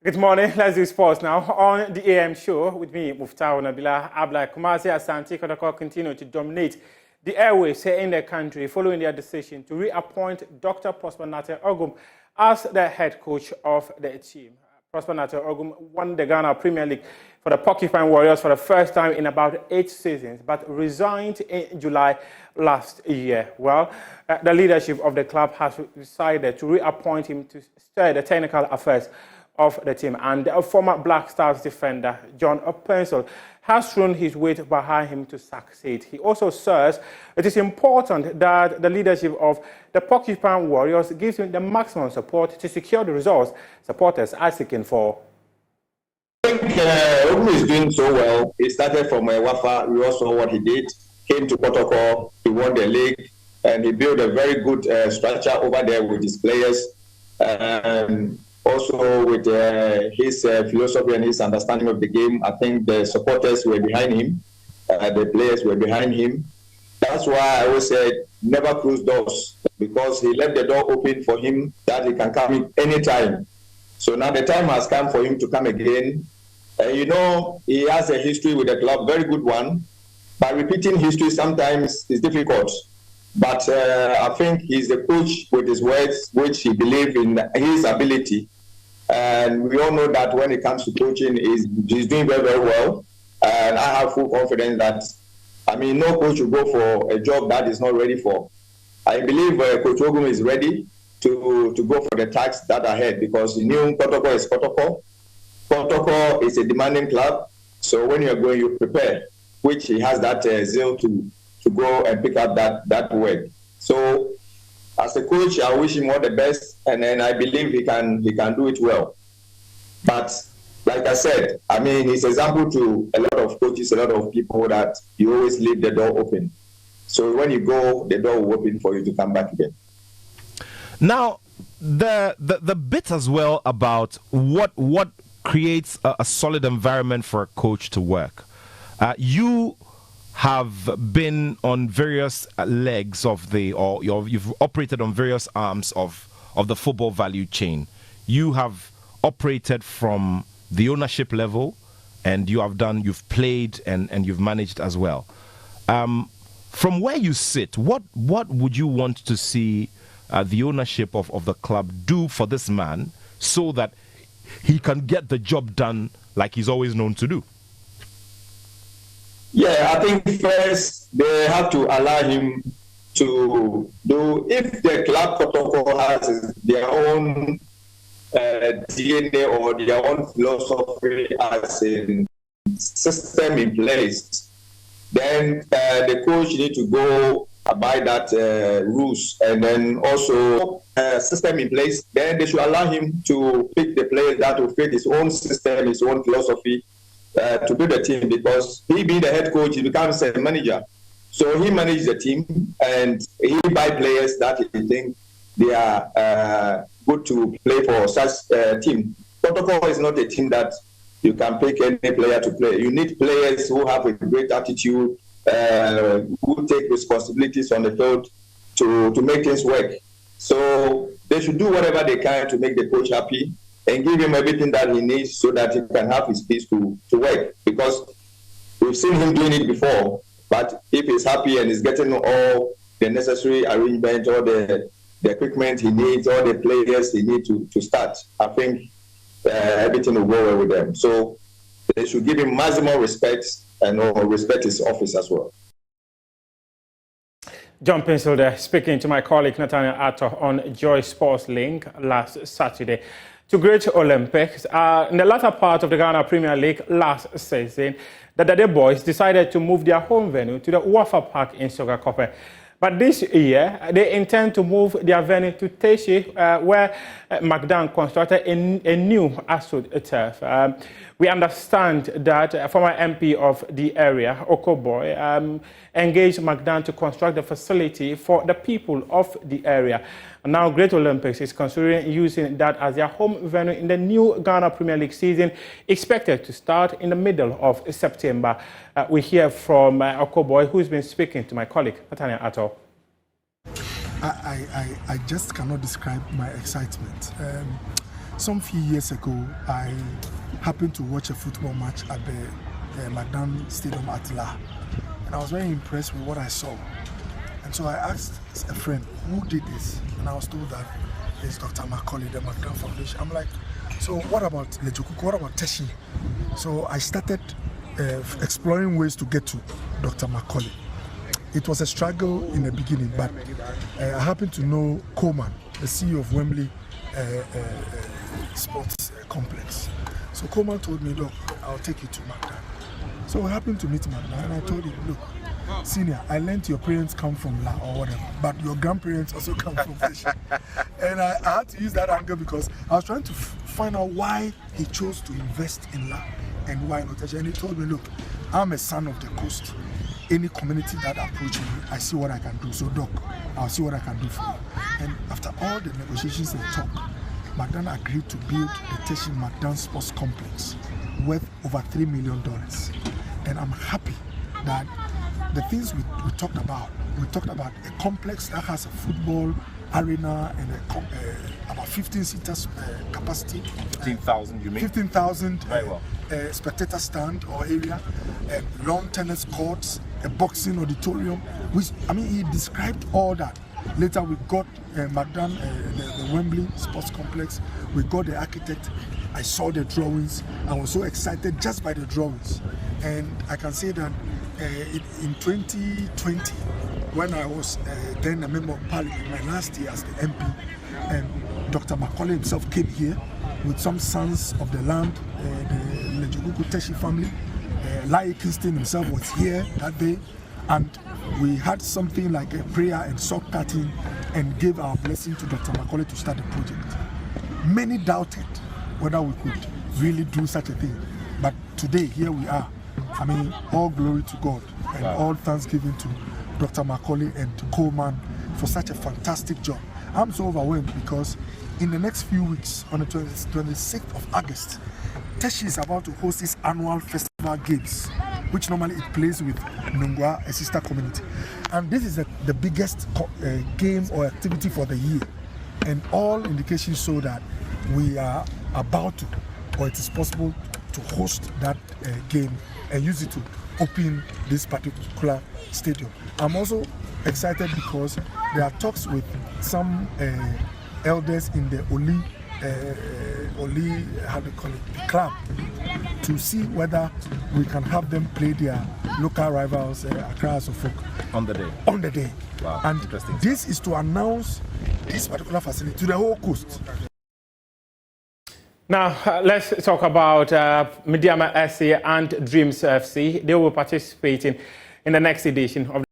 Good morning. Let's do sports now. On the AM show with me, Muftau Nabila Abla, Kumasi Asante Kotoko continue to dominate the airwaves here in the country following their decision to reappoint Dr. Prosper Ogum as the head coach of the team. Prosper Ogum won the Ghana Premier League for the Porcupine Warriors for the first time in about 8 seasons, but resigned in July last year. Well, the leadership of the club has decided to reappoint him to steer the technical affairs of the team, and former Black Stars defender John Painstil has thrown his weight behind him to succeed. He also says it is important that the leadership of the Porcupine Warriors gives him the maximum support to secure the results supporters are seeking for. I think Ogum is doing so well. He started from Wafa. We all saw what he did. Came to Kotoko, he won the league, and he built a very good structure over there with his players. Also, with his philosophy and his understanding of the game, I think the supporters were behind him, the players were behind him. That's why I always said never close doors, because he left the door open for him that he can come in anytime. So now the time has come for him to come again. He has a history with the club, very good one. But repeating history sometimes is difficult. But I think he's a coach with his words, which he believes in his ability. And we all know that when it comes to coaching, he's doing very, very well. And I have full confidence that, no coach will go for a job that is not ready for. I believe Coach Ogum is ready to go for the tasks that are ahead, because he knew Kotoko is Kotoko. Kotoko is a demanding club. So when you're going, you prepare, which he has that zeal to go and pick up that work. So as a coach, I wish him all the best, and then I believe he can do it well. But like I said, he's an example to a lot of coaches, a lot of people, that you always leave the door open. So when you go, the door will open for you to come back again. Now, the bit as well about what creates a solid environment for a coach to work. You have been on various legs of you've operated on various arms of the football value chain. You have operated from the ownership level, and you've played and you've managed as well. From where you sit, what would you want to see the ownership of the club do for this man so that he can get the job done like he's always known to do? Yeah, I think first they have to allow him to do, if the club Kotoko has their own DNA or their own philosophy as a system in place, then the coach need to go abide that rules, and then also system in place. Then they should allow him to pick the players that will fit his own system, his own philosophy, to build a team, because he being the head coach, he becomes a manager. So he manages the team, and he buy players that he think they are good to play for such a team. Protocol is not a team that you can pick any player to play. You need players who have a great attitude, who take responsibilities on the field to make things work. So they should do whatever they can to make the coach happy and give him everything that he needs so that he can have his peace to work. Because we've seen him doing it before, but if he's happy and he's getting all the necessary arrangement, all the equipment he needs, all the players he needs to start, I think everything will go well with them. So they should give him maximum respect and respect his office as well. John Painstil there, speaking to my colleague Nathaniel Atto on Joy Sports Link last Saturday. To great Olympics, in the latter part of the Ghana Premier League last season, the Dade Boys decided to move their home venue to the Wafa Park in Sogakope. But this year, they intend to move their venue to Teshi, where McDan constructed a new asphalt turf. We understand that former MP of the area, Okoboy, engaged McDan to construct the facility for the people of the area. Now, Great Olympics is considering using that as their home venue in the new Ghana Premier League season, expected to start in the middle of September. We hear from Okoboy, who's been speaking to my colleague, Nathaniel Atto. I just cannot describe my excitement. some few years ago, I happened to watch a football match at the Magdan Stadium at La, and I was very impressed with what I saw. And so I asked a friend, who did this? And I was told that it's Dr. Macaulay, the Magdan Foundation. I'm like, so what about Lejokuku? What about Teshi? So I started exploring ways to get to Dr. Macaulay. It was a struggle in the beginning, but I happened to know Coleman, the CEO of Wembley Sports Complex. So Coleman told me, look, I'll take you to Magdan. So I happened to meet Magdan, and I told him, look, senior, I learned your parents come from La or whatever, but your grandparents also come from Teshi. And I had to use that angle because I was trying to find out why he chose to invest in La and why not Teshi. And he told me, look, I'm a son of the coast. Any community that approaches me, I see what I can do. So, Doc, I'll see what I can do for you. And after all the negotiations and talk, Magdan agreed to build the Teshi Magdan Sports Complex worth over $3 million. And I'm happy that the things we talked about a complex that has a football arena and about 15 seaters capacity. 15,000, you mean? 15,000 Very well. Spectator stand or area, long tennis courts, a boxing auditorium. Which, I mean, he described all that. Later we got Magdan, the Wembley Sports Complex. We got the architect. I saw the drawings. I was so excited just by the drawings. And I can say that in 2020, when I was then a member of parliament, my last year as the MP, Dr. Macaulay himself came here with some sons of the land, the Lejokuku Teshi family. Lai Kingston himself was here that day, and we had something like a prayer and sock cutting and gave our blessing to Dr. Macaulay to start the project. Many doubted whether we could really do such a thing, but today here we are. I mean, all glory to God and all thanksgiving to Dr. Macaulay and to Coleman for such a fantastic job. I'm so overwhelmed because in the next few weeks, on the 26th of August, Teshi is about to host its annual festival games, which normally it plays with Nungwa, a sister community. And this is the biggest game or activity for the year. And all indications show that we are about to, or it is possible to host that game and use it to open this particular stadium. I'm also excited because there are talks with some elders in the Oli, how do you call it, the club, to see whether we can have them play their local rivals, Accra Folk, on the day. On the day. Wow, and interesting. This is to announce this particular facility to the whole coast. Now, let's talk about Mediama SC and Dreams FC. They will participate in the next edition of.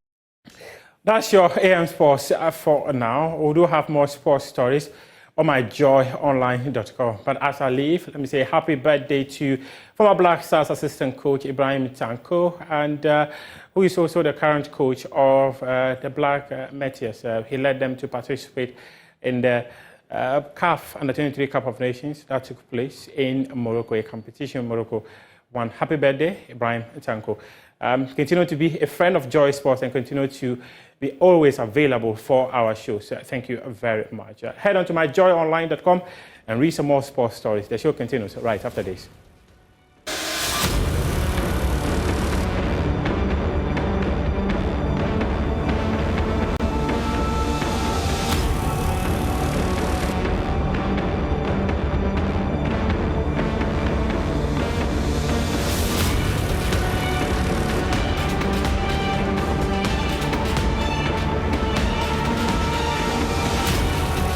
That's your AM Sports for now. We do have more sports stories on myjoyonline.com. But as I leave, let me say happy birthday to former Black Stars assistant coach Ibrahim Tanko, and who is also the current coach of the Black Meteors. He led them to participate in the CAF Under-23 Cup of Nations that took place in Morocco, a competition in Morocco. One happy birthday, Ibrahim Tanko. Continue to be a friend of Joy Sports and continue to be always available for our shows. Thank you very much. Head on to myjoyonline.com and read some more sports stories. The show continues right after this.